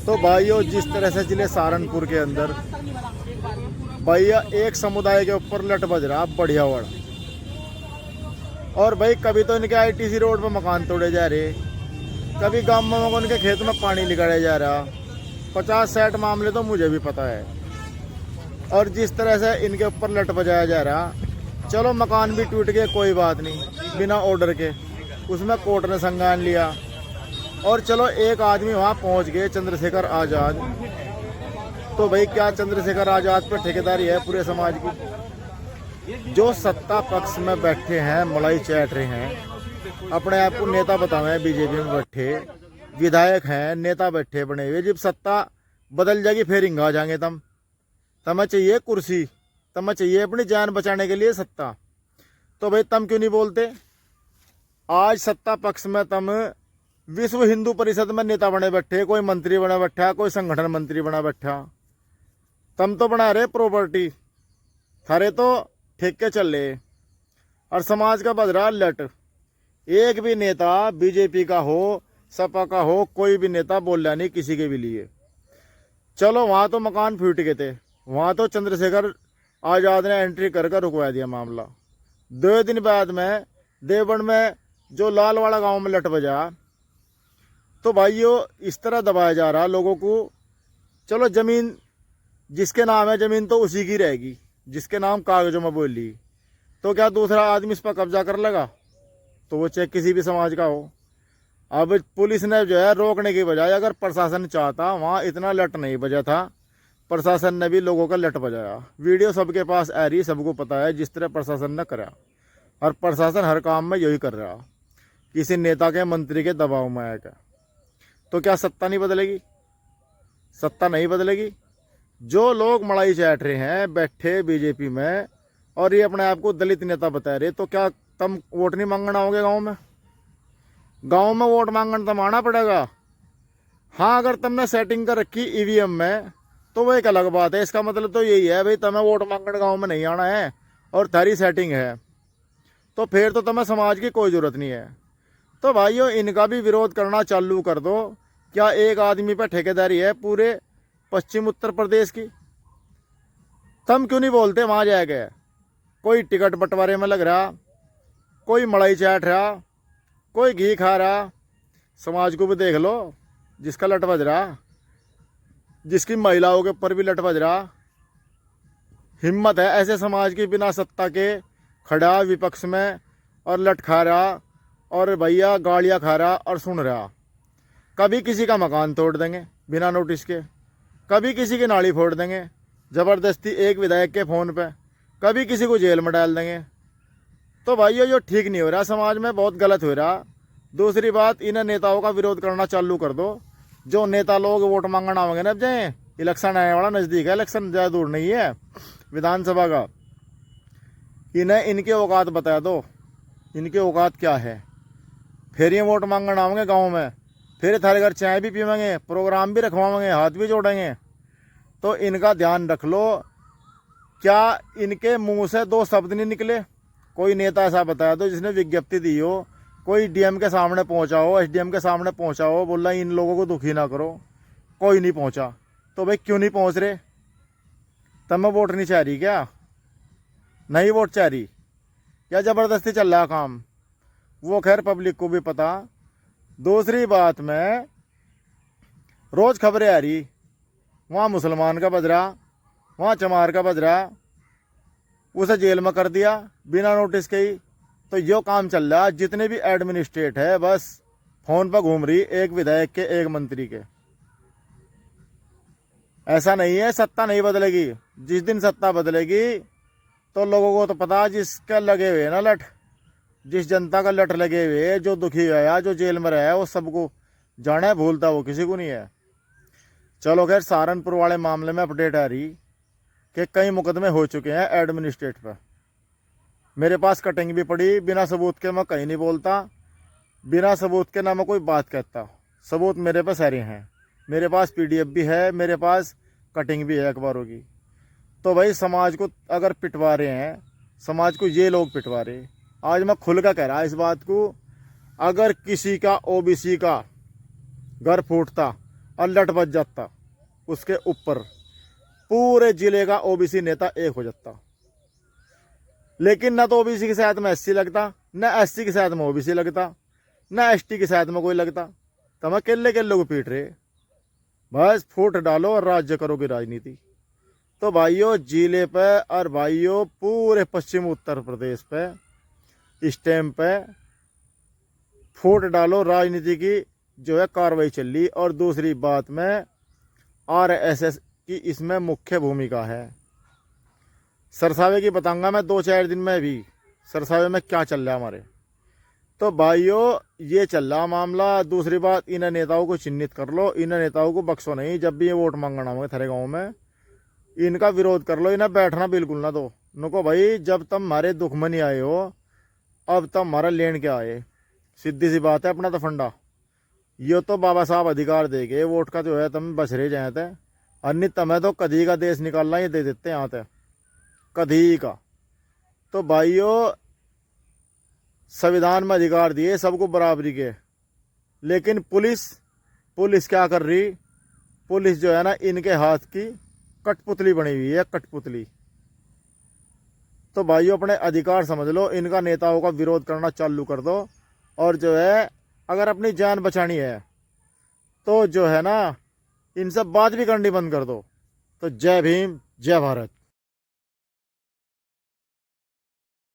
तो भाइयों जिस तरह से जिले सहारनपुर के अंदर भैया एक समुदाय के ऊपर लट बज रहा बढ़िया बड़ा। और भाई कभी तो इनके आईटीसी रोड पर मकान तोड़े जा रहे, कभी गांव में उनके खेत में पानी निकाला जा रहा। 50-60 मामले तो मुझे भी पता है। और जिस तरह से इनके ऊपर लट बजाया जा रहा, चलो मकान भी टूट गए कोई बात नहीं, बिना ऑर्डर के उसमें कोर्ट ने संज्ञान लिया। और चलो एक आदमी वहाँ पहुँच गए, चंद्रशेखर आज़ाद। तो भाई क्या चंद्रशेखर आज़ाद पर ठेकेदारी है पूरे समाज की? जो सत्ता पक्ष में बैठे हैं, मलाई चाट रहे हैं, अपने आप को नेता बतावे, बीजेपी में बैठे विधायक हैं, नेता बैठे बने हुए। जब सत्ता बदल जाएगी फिर हिंगा जाएंगे तमें चाहिए कुर्सी, तमें चाहिए अपनी जान बचाने के लिए सत्ता। तो भाई तुम क्यों नहीं बोलते? आज सत्ता पक्ष में तुम विश्व हिंदू परिषद में नेता बने बैठे, कोई मंत्री बना बैठा, कोई संगठन मंत्री बना बैठा। तुम तो बना रहे प्रॉपर्टी, थारे तो ठेके चल रहे और समाज का बज रहा लट। एक भी नेता बीजेपी का हो, सपा का हो, कोई भी नेता बोल रहा नहीं किसी के भी लिए। चलो वहां तो मकान फूट गए थे, वहां तो चंद्रशेखर आजाद ने एंट्री कर रुकवा दिया मामला। 2 दिन बाद में देवबंद में जो लालवाड़ा गांव में लट बजा। तो भाइयों इस तरह दबाया जा रहा लोगों को। चलो जमीन जिसके नाम है जमीन तो उसी की रहेगी, जिसके नाम कागजों में बोल ली। तो क्या दूसरा आदमी इस पर कब्जा कर लेगा? तो वो चाहे किसी भी समाज का हो। अब पुलिस ने जो है रोकने की बजाय, अगर प्रशासन चाहता वहाँ इतना लट नहीं बजा था। प्रशासन ने भी लोगों का लट बजाया। वीडियो सबके पास आ रही, सबको पता है जिस तरह प्रशासन ने करा। और प्रशासन हर काम में यही कर रहा, किसी नेता के मंत्री के दबाव में आएगा। तो क्या सत्ता नहीं बदलेगी? सत्ता नहीं बदलेगी। जो लोग मलाई चाट रहे हैं बैठे बीजेपी में और ये अपने आप को दलित नेता बता रहे, तो क्या तुम वोट नहीं मांगना होगे गांव में? गांव में वोट मांगना तो आना पड़ेगा। हाँ अगर तुमने सेटिंग कर रखी ईवीएम में तो वो एक अलग बात है। इसका मतलब तो यही है भाई तुम्हें वोट मांगने गाँव में नहीं आना है और थारी सेटिंग है, तो फिर तो तुम्हें समाज की कोई जरूरत नहीं है। तो भाइयों इनका भी विरोध करना चालू कर दो। क्या एक आदमी पर ठेकेदारी है पूरे पश्चिम उत्तर प्रदेश की? तुम क्यों नहीं बोलते? वहां जाएगा कोई टिकट बंटवारे में लग रहा, कोई मलाई चाट रहा, कोई घी खा रहा। समाज को भी देख लो, जिसका लट बज रहा, जिसकी महिलाओं के ऊपर भी लट बज रहा। हिम्मत है ऐसे समाज की बिना सत्ता के खड़ा विपक्ष में और लट खा रहा और भैया गालियाँ खा रहा और सुन रहा। कभी किसी का मकान तोड़ देंगे बिना नोटिस के, कभी किसी की नाली फोड़ देंगे ज़बरदस्ती एक विधायक के फ़ोन पे, कभी किसी को जेल में डाल देंगे। तो भाइयों जो ठीक नहीं हो रहा समाज में, बहुत गलत हो रहा। दूसरी बात, इन नेताओं का विरोध करना चालू कर दो। जो नेता लोग वोट मांगना होंगे ना, अब जाए इलेक्शन आने वाला नज़दीक है, इलेक्शन ज़्यादा दूर नहीं है विधानसभा का। इन्हें इनके औकात बता दो, इनके औकात क्या है। फिर ये वोट मांगना होंगे गाँव में, फिर थारे घर चाय भी पीवेंगे, प्रोग्राम भी रखवाएंगे, हाथ भी जोड़ेंगे। तो इनका ध्यान रख लो। क्या इनके मुंह से 2 शब्द नहीं निकले? कोई नेता ऐसा बताया दो जिसने विज्ञप्ति दी हो, कोई डीएम के सामने पहुंचा हो, एसडीएम के सामने पहुंचा हो, बोला इन लोगों को दुखी ना करो। कोई नहीं पहुंचा। तो भाई क्यों नहीं पहुंच रहे? तुम्हें वोट नहीं चाह रही क्या? नहीं वोट चाह रही या ज़बरदस्ती चल रहा काम? वो खैर पब्लिक को भी पता। दूसरी बात में रोज़ खबरें आ रही, वहाँ मुसलमान का बज रहा, वहाँ चमार का बज रहा, उसे जेल में कर दिया बिना नोटिस के ही। तो यो काम चल रहा। जितने भी एडमिनिस्ट्रेट है बस फोन पर घूम रही, एक विधायक के, एक मंत्री के। ऐसा नहीं है सत्ता नहीं बदलेगी। जिस दिन सत्ता बदलेगी तो लोगों को तो पता, जिसका लगे हुए ना लट, जिस जनता का लट लगे हुए, जो दुखी गया, जो जेल में रहा है, वो सबको जाना है, भूलता वो किसी को नहीं है। चलो खैर सहारनपुर वाले मामले में अपडेट आ रही कि कई मुकदमे हो चुके हैं एडमिनिस्ट्रेट पर। मेरे पास कटिंग भी पड़ी, बिना सबूत के मैं कहीं नहीं बोलता, बिना सबूत के ना मैं कोई बात कहता। सबूत मेरे पास सारे हैं, मेरे पास पीडीएफ भी है, मेरे पास कटिंग भी है अखबारों की। तो भाई समाज को अगर पिटवा रहे हैं, समाज को ये लोग पिटवा रहे। आज मैं खुल कर कह रहा इस बात को, अगर किसी का ओबीसी का घर फूटता और लट बच जाता, उसके ऊपर पूरे जिले का ओबीसी नेता एक हो जाता। लेकिन ना तो ओबीसी की शायद में एससी लगता, ना एससी की शायद में ओबीसी लगता, ना एसटी की शायद में कोई लगता। तो हम केले केले को पीट रहे, बस फूट डालो और राज्य करोगे राजनीति। तो भाइयों जिले पे और भाइयों पूरे पश्चिम उत्तर प्रदेश पे इस टाइम पे फूट डालो राजनीति की जो है कार्रवाई चल रही। और दूसरी बात में आरएसएस की इसमें मुख्य भूमिका है। सरसावे की बताऊंगा मैं 2-4 दिन में भी सरसावे में क्या चल रहा है हमारे। तो भाइयों ये चल रहा मामला। दूसरी बात, इन नेताओं को चिन्हित कर लो, इन नेताओं को बख्शो नहीं। जब भी ये वोट मांगना होगा थारे गाँव में इनका विरोध कर लो, इन्हें बैठना बिल्कुल ना दो। नुको भाई जब तुम हमारे दुख में नहीं आए हो अब तुम हमारा लेन के आए, सीधी सी बात है। अपना तो फंडा ये तो बाबा साहब अधिकार देगे वोट का जो है तुम बच रहे जाए थे। अन्य तुम्हें तो कधी का देश निकालना ही दे देते यहाँ पे, कधी का। तो भाइयों संविधान में अधिकार दिए सबको बराबरी के, लेकिन पुलिस क्या कर रही? पुलिस जो है ना इनके हाथ की कठपुतली बनी हुई है, कठपुतली। तो भाइयों अपने अधिकार समझ लो, इनका नेताओं का विरोध करना चालू कर दो। और जो है अगर अपनी जान बचानी है तो जो है ना इनसे बात भी करनी बंद कर दो। तो जय भीम, जय भारत।